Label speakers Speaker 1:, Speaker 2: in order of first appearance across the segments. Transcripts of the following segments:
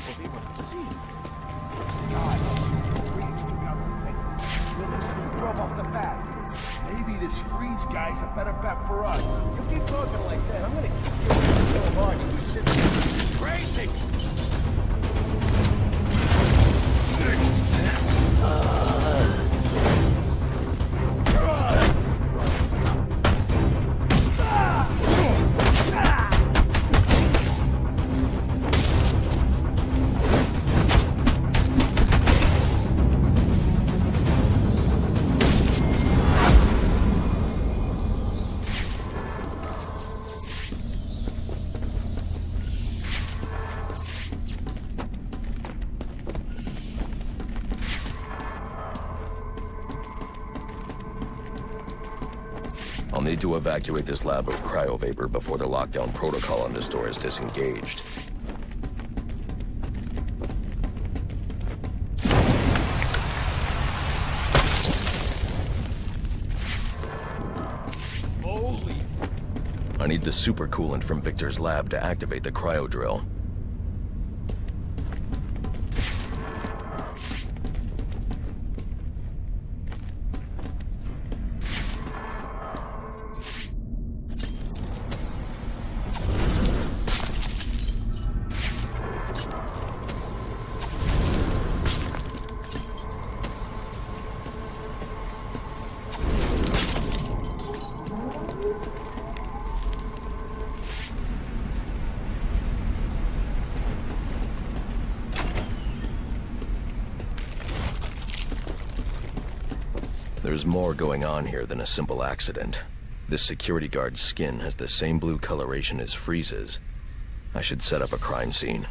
Speaker 1: will be able to see.
Speaker 2: God, freeze took out the thing. Willis drove off the bat. Maybe this freeze guy's a better bet for us.
Speaker 1: You keep talking like that, I'm gonna keep you so hard you be sitting there crazy!
Speaker 3: I'll need to evacuate this lab of cryovapor before the lockdown protocol on this door is disengaged.
Speaker 1: Holy...
Speaker 3: I need the supercoolant from Victor's lab to activate the cryo drill. There's more going on here than a simple accident. This security guard's skin has the same blue coloration as Freeze's. I should set up a crime scene.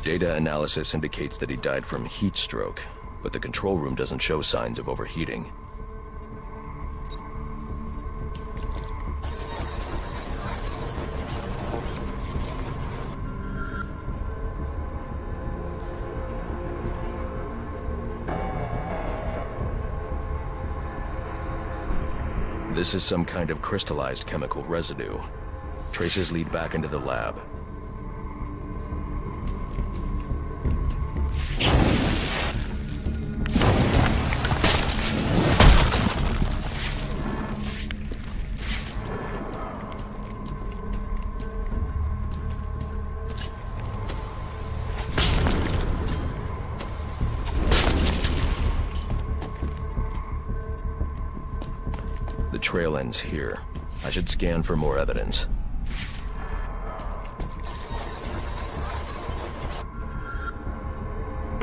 Speaker 3: Data analysis indicates that he died from heat stroke, but the control room doesn't show signs of overheating. This is some kind of crystallized chemical residue. Traces lead back into the lab. The trail ends here. I should scan for more evidence.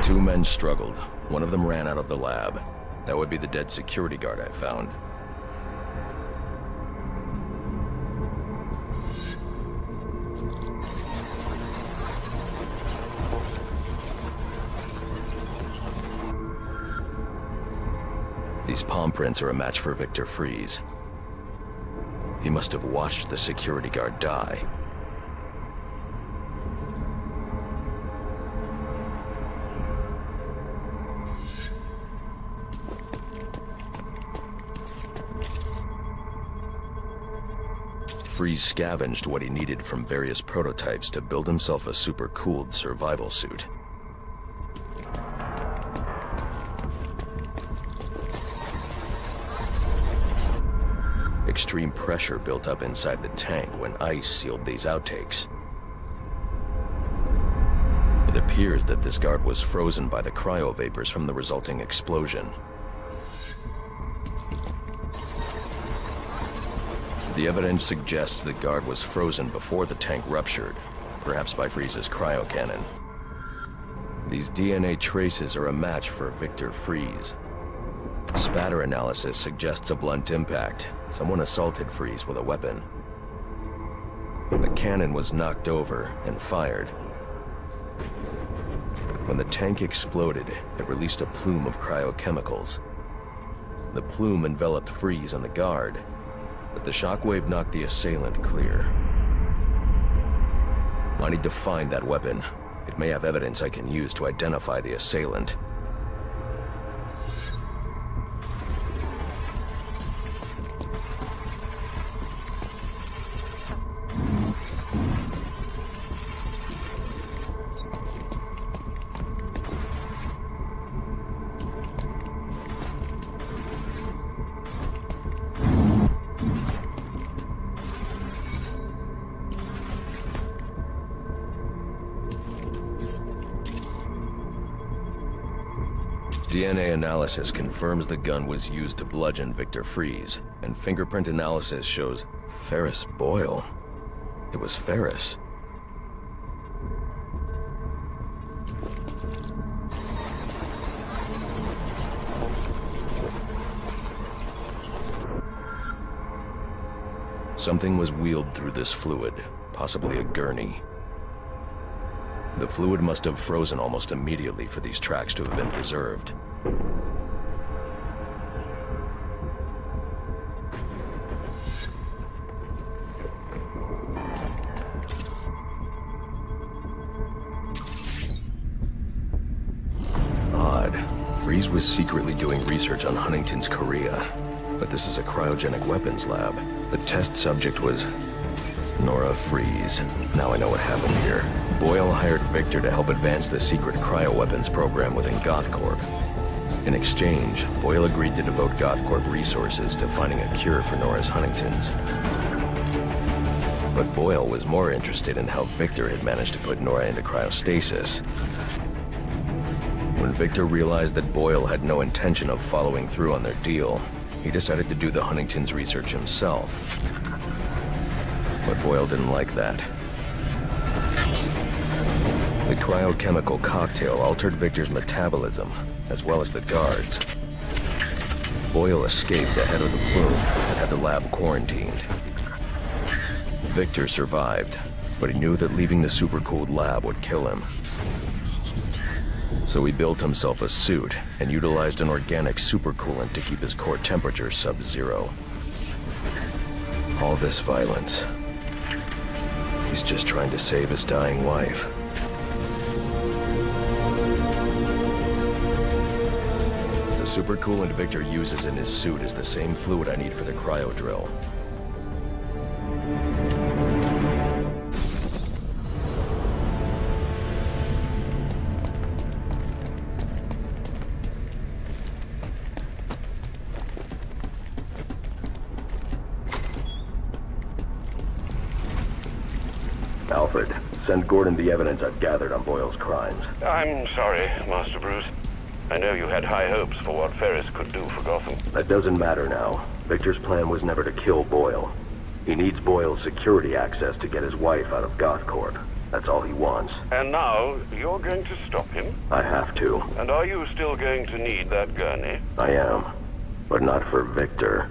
Speaker 3: Two men struggled. One of them ran out of the lab. That would be the dead security guard I found. These palm prints are a match for Victor Freeze. He must have watched the security guard die. Freeze scavenged what he needed from various prototypes to build himself a super-cooled survival suit. Extreme pressure built up inside the tank when ice sealed these outtakes. It appears that this guard was frozen by the cryovapors from the resulting explosion. The evidence suggests the guard was frozen before the tank ruptured, perhaps by Freeze's cryocannon. These DNA traces are a match for Victor Freeze. Spatter analysis suggests a blunt impact. Someone assaulted Freeze with a weapon. The cannon was knocked over and fired. When the tank exploded, it released a plume of cryochemicals. The plume enveloped Freeze and the guard, but the shockwave knocked the assailant clear. I need to find that weapon. It may have evidence I can use to identify the assailant. DNA analysis confirms the gun was used to bludgeon Victor Fries, and fingerprint analysis shows Ferris Boyle. It was Ferris. Something was wheeled through this fluid, possibly a gurney. The fluid must have frozen almost immediately for these tracks to have been preserved. Odd. Fries was secretly doing research on Huntington's Korea, but this is a cryogenic weapons lab. The test subject was Nora Fries. Now I know what happened here. Boyle hired Victor to help advance the secret cryoweapons program within GothCorp. In exchange, Boyle agreed to devote GothCorp resources to finding a cure for Nora's Huntington's. But Boyle was more interested in how Victor had managed to put Nora into cryostasis. When Victor realized that Boyle had no intention of following through on their deal, he decided to do the Huntington's research himself. But Boyle didn't like that. The cryochemical cocktail altered Victor's metabolism, as well as the guards. Boyle escaped ahead of the plume and had the lab quarantined. Victor survived, but he knew that leaving the supercooled lab would kill him. So he built himself a suit and utilized an organic supercoolant to keep his core temperature sub-zero. All this violence. He's just trying to save his dying wife. The supercoolant Victor uses in his suit is the same fluid I need for the cryo drill. Alfred, send Gordon the evidence I've gathered on Boyle's crimes.
Speaker 4: I'm sorry, Master Bruce. I know you had high hopes for what Ferris could do for Gotham.
Speaker 3: That doesn't matter now. Victor's plan was never to kill Boyle. He needs Boyle's security access to get his wife out of GothCorp. That's all he wants.
Speaker 4: And now, you're going to stop him?
Speaker 3: I have to.
Speaker 4: And are you still going to need that gurney?
Speaker 3: I am. But not for Victor.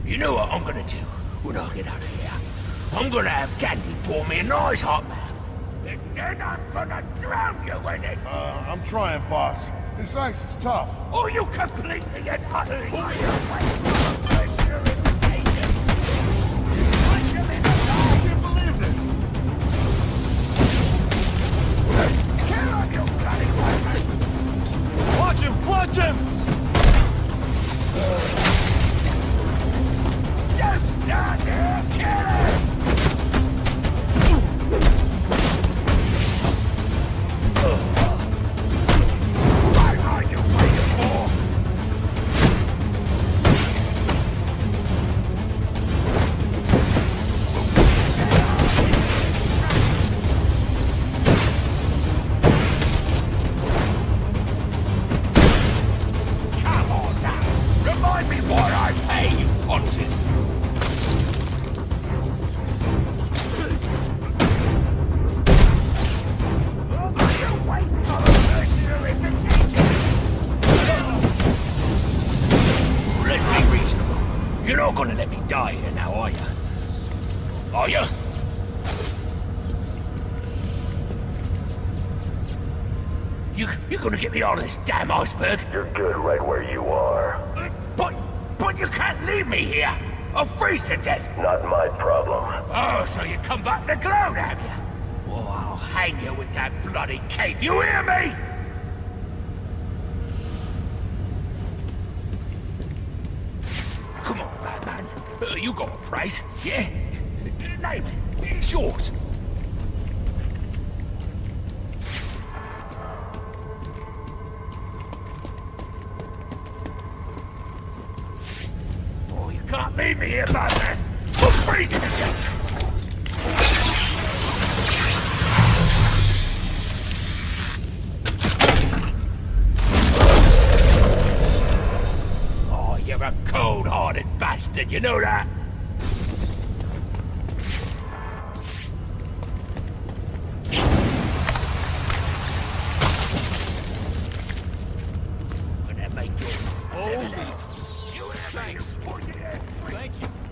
Speaker 5: You know what I'm gonna do when I get out of here? I'm gonna have Candy pour me a nice hot bath. And then I'm gonna drown you in it.
Speaker 2: I'm trying, boss. This ice is tough.
Speaker 5: Or you completely and utterly pull you away from the prisoner invitation. Punch him in the
Speaker 2: I can't believe this.
Speaker 5: kill him, you bloody bastard!
Speaker 2: Watch him! Watch him!
Speaker 5: Don't stand there, kill him! What are you waiting for? Come on now, remind me what I pay you, Ponces. You're not gonna let me die here now, are you? Are you? You're gonna get me on this damn iceberg?
Speaker 3: You're good right where you are.
Speaker 5: But you can't leave me here! I'll freeze to death!
Speaker 3: Not my problem.
Speaker 5: Oh, so you come back to gloat, have you? Well, I'll hang you with that bloody cape, you hear me? Come on, Batman. You got a price, yeah? Name it. It's yours. Oh, you can't leave me here, Batman. I'm freezing to death. cold-hearted bastard, you know that?
Speaker 1: Holy thanks. Thank you.